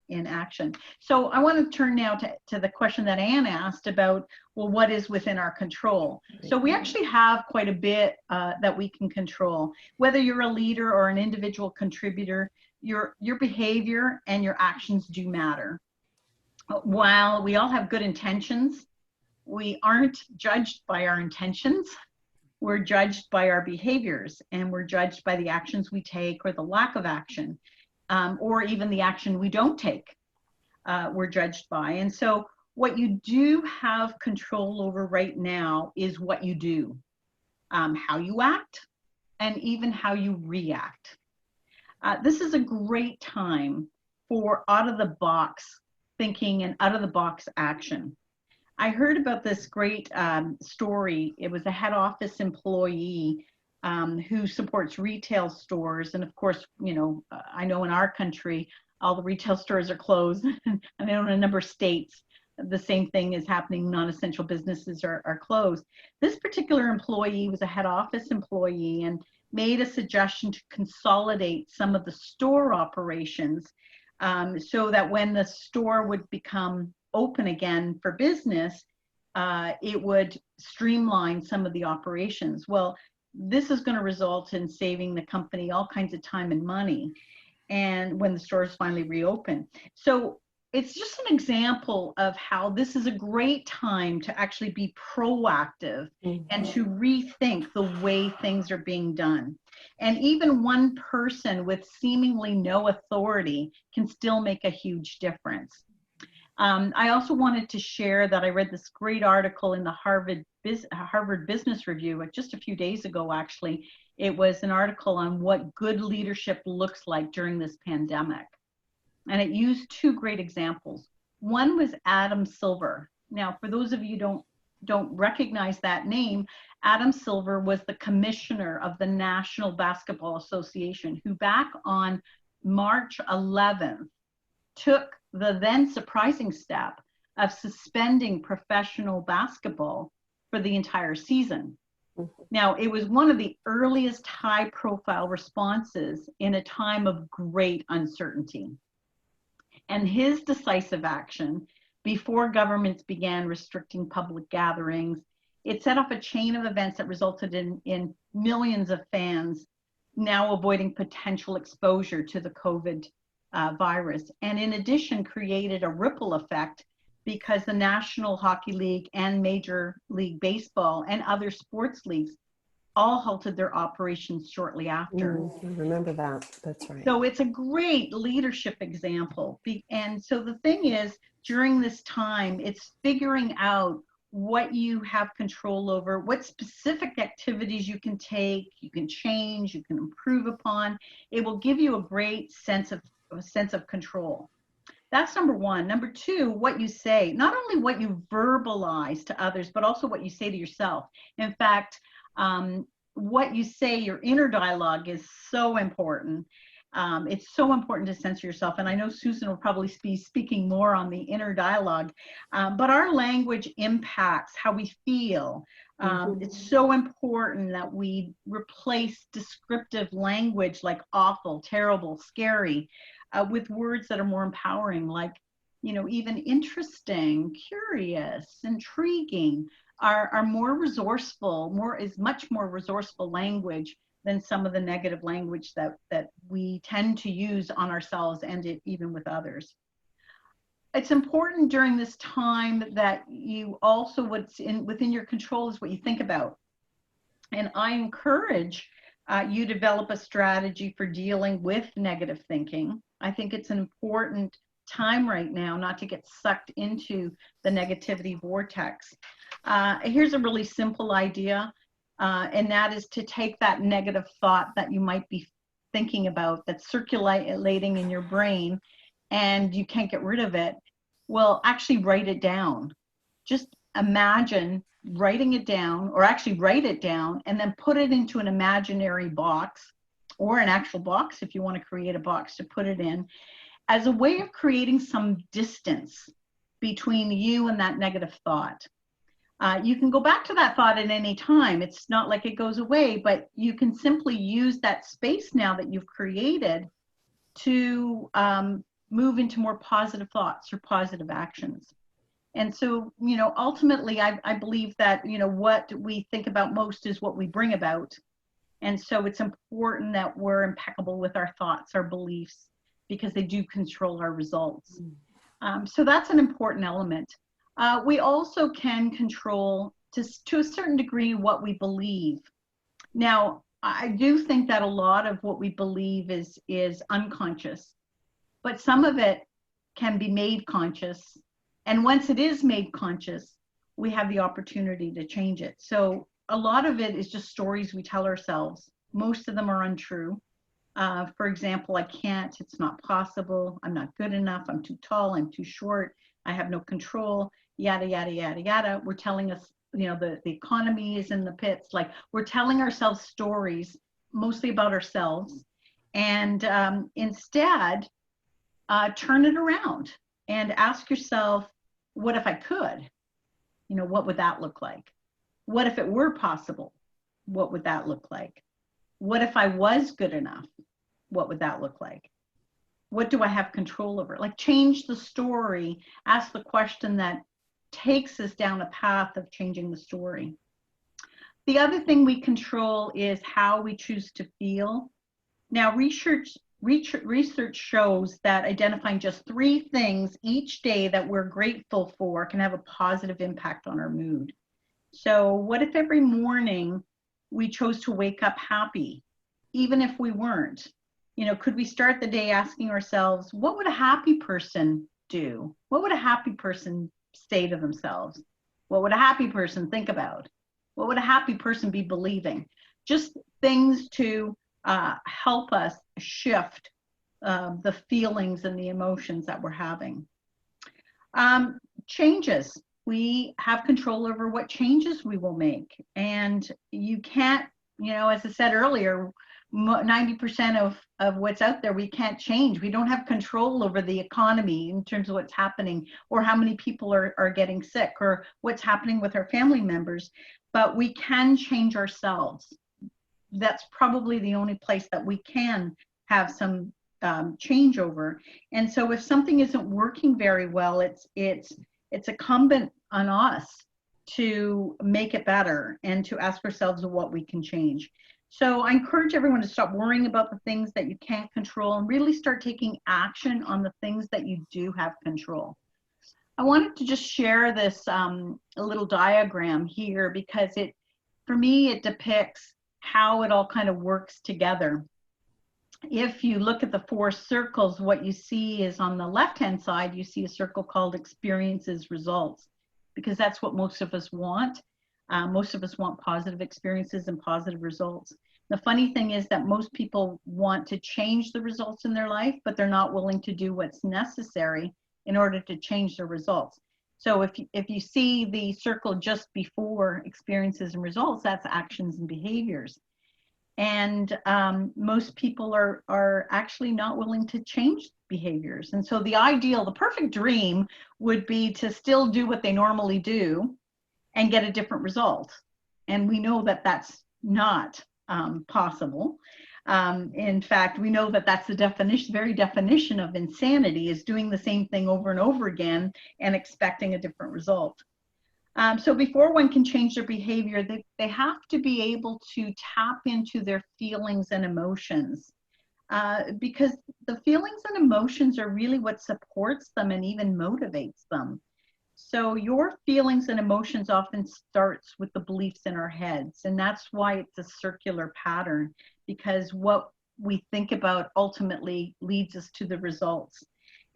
in action. So I want to turn now to the question that Anne asked about, well, what is within our control? So we actually have quite a bit that we can control. Whether you're a leader or an individual contributor, your behavior and your actions do matter. While we all have good intentions, we aren't judged by our intentions. We're judged by our behaviors, and we're judged by the actions we take or the lack of action, or even the action we don't take, we're judged by. And so what you do have control over right now is what you do, how you act, and even how you react. This is a great time for out-of-the-box thinking and out-of-the-box action. I heard about this great story. It was a head office employee who supports retail stores. And of course, you know, I know in our country, all the retail stores are closed. And I know in a number of states, the same thing is happening. Non-essential businesses are closed. This particular employee was a head office employee and made a suggestion to consolidate some of the store operations so that when the store would become open again for business, it would streamline some of the operations. Well, this is going to result in saving the company all kinds of time and money, and when the stores finally reopen. So it's just an example of how this is a great time to actually be proactive and to rethink the way things are being done. And even one person with seemingly no authority can still make a huge difference. I also wanted to share that I read this great article in the Harvard Business Review just a few days ago, actually. It was an article on what good leadership looks like during this pandemic. And it used two great examples. One was Adam Silver. Now, for those of you who don't recognize that name, Adam Silver was the commissioner of the National Basketball Association, who back on March 11th took the then surprising step of suspending professional basketball for the entire season. Now, it was one of the earliest high-profile responses in a time of great uncertainty. And his decisive action, before governments began restricting public gatherings, it set off a chain of events that resulted in millions of fans now avoiding potential exposure to the COVID virus. And in addition, created a ripple effect because the National Hockey League and Major League Baseball and other sports leagues all halted their operations shortly after. I remember that. That's right. So it's a great leadership example. And so the thing is, during this time, it's figuring out what you have control over, what specific activities you can take, you can change, you can improve upon. It will give you a great sense of control. That's number one. Number two, what you say, not only what you verbalize to others, but also what you say to yourself. In fact, what you say, your inner dialogue is so important. It's so important to censor yourself. And I know Susan will probably be speaking more on the inner dialogue, but our language impacts how we feel. It's so important that we replace descriptive language like awful, terrible, scary, with words that are more empowering, like, you know, even interesting, curious, intriguing, are more resourceful, is much more resourceful language than some of the negative language that we tend to use on ourselves and even with others. It's important during this time that you also, within your control is what you think about. And I encourage you develop a strategy for dealing with negative thinking. I think it's an important time right now not to get sucked into the negativity vortex. Here's a really simple idea, and that is to take that negative thought that you might be thinking about that's circulating in your brain and you can't get rid of it. Well, actually write it down. Just imagine writing it down, or actually write it down and then put it into an imaginary box, or an actual box if you want to create a box to put it in, as a way of creating some distance between you and that negative thought. You can go back to that thought at any time. It's not like it goes away, but you can simply use that space now that you've created to move into more positive thoughts or positive actions. And so, ultimately, I believe that, what we think about most is what we bring about. And so it's important that we're impeccable with our thoughts, our beliefs, because they do control our results. So that's an important element. We also can control, to a certain degree, what we believe. Now, I do think that a lot of what we believe is unconscious, but some of it can be made conscious. And once it is made conscious, we have the opportunity to change it. So a lot of it is just stories we tell ourselves. Most of them are untrue. For example, I can't, it's not possible, I'm not good enough, I'm too tall, I'm too short, I have no control, yada, yada, yada, yada. We're telling us, the economy is in the pits. Like, we're telling ourselves stories, mostly about ourselves. And instead, turn it around and ask yourself, what if I could? What would that look like? What if it were possible? What would that look like? What if I was good enough? What would that look like? What do I have control over? Like, change the story, ask the question that takes us down a path of changing the story. The other thing we control is how we choose to feel. Now, research shows that identifying just 3 things each day that we're grateful for can have a positive impact on our mood. So what if every morning we chose to wake up happy, even if we weren't? Could we start the day asking ourselves, what would a happy person do? What would a happy person say to themselves? What would a happy person think about? What would a happy person be believing? Just things to help us shift the feelings and the emotions that we're having. Changes. We have control over what changes we will make. And you can't, as I said earlier, 90% of what's out there we can't change. We don't have control over the economy in terms of what's happening, or how many people are getting sick, or what's happening with our family members. But we can change ourselves. That's probably the only place that we can have some changeover. And so if something isn't working very well, it's incumbent on us to make it better and to ask ourselves what we can change. So I encourage everyone to stop worrying about the things that you can't control and really start taking action on the things that you do have control. I wanted to just share this a little diagram here, because for me, it depicts how it all kind of works together. If you look at the 4 circles, what you see is, on the left-hand side, you see a circle called experiences results, because that's what most of us want. Most of us want positive experiences and positive results. The funny thing is that most people want to change the results in their life, but they're not willing to do what's necessary in order to change their results. So if you see the circle just before experiences and results, that's actions and behaviors. And most people are actually not willing to change behaviors. And so the perfect dream would be to still do what they normally do and get a different result. And we know that that's not possible. In fact, we know that that's the very definition of insanity, is doing the same thing over and over again and expecting a different result. So before one can change their behavior, they have to be able to tap into their feelings and emotions, because the feelings and emotions are really what supports them and even motivates them. So your feelings and emotions often starts with the beliefs in our heads, and that's why it's a circular pattern, because what we think about ultimately leads us to the results.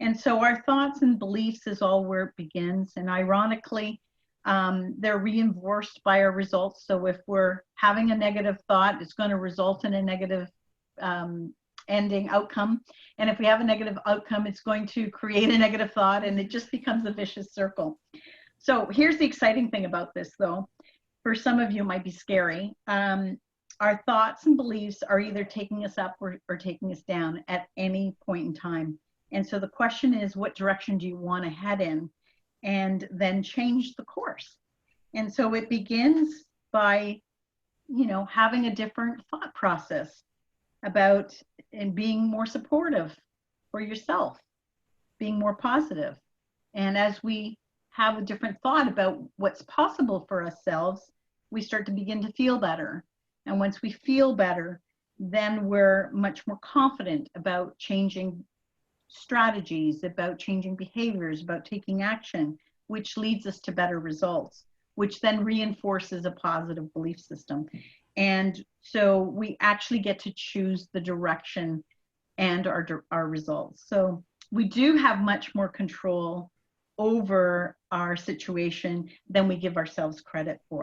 And so our thoughts and beliefs is all where it begins, and ironically, they're reinforced by our results. So if we're having a negative thought, it's going to result in a negative ending outcome. And if we have a negative outcome, it's going to create a negative thought, and it just becomes a vicious circle. So here's the exciting thing about this, though. For some of you, it might be scary. Our thoughts and beliefs are either taking us up or taking us down at any point in time. And so the question is, what direction do you want to head in? And then change the course. And so it begins by, having a different thought process about and being more supportive for yourself, being more positive. And as we have a different thought about what's possible for ourselves, we start to begin to feel better. And once we feel better, then we're much more confident about changing strategies, about changing behaviors, about taking action, which leads us to better results, which then reinforces a positive belief system. And so we actually get to choose the direction and our results. So we do have much more control over our situation than we give ourselves credit for.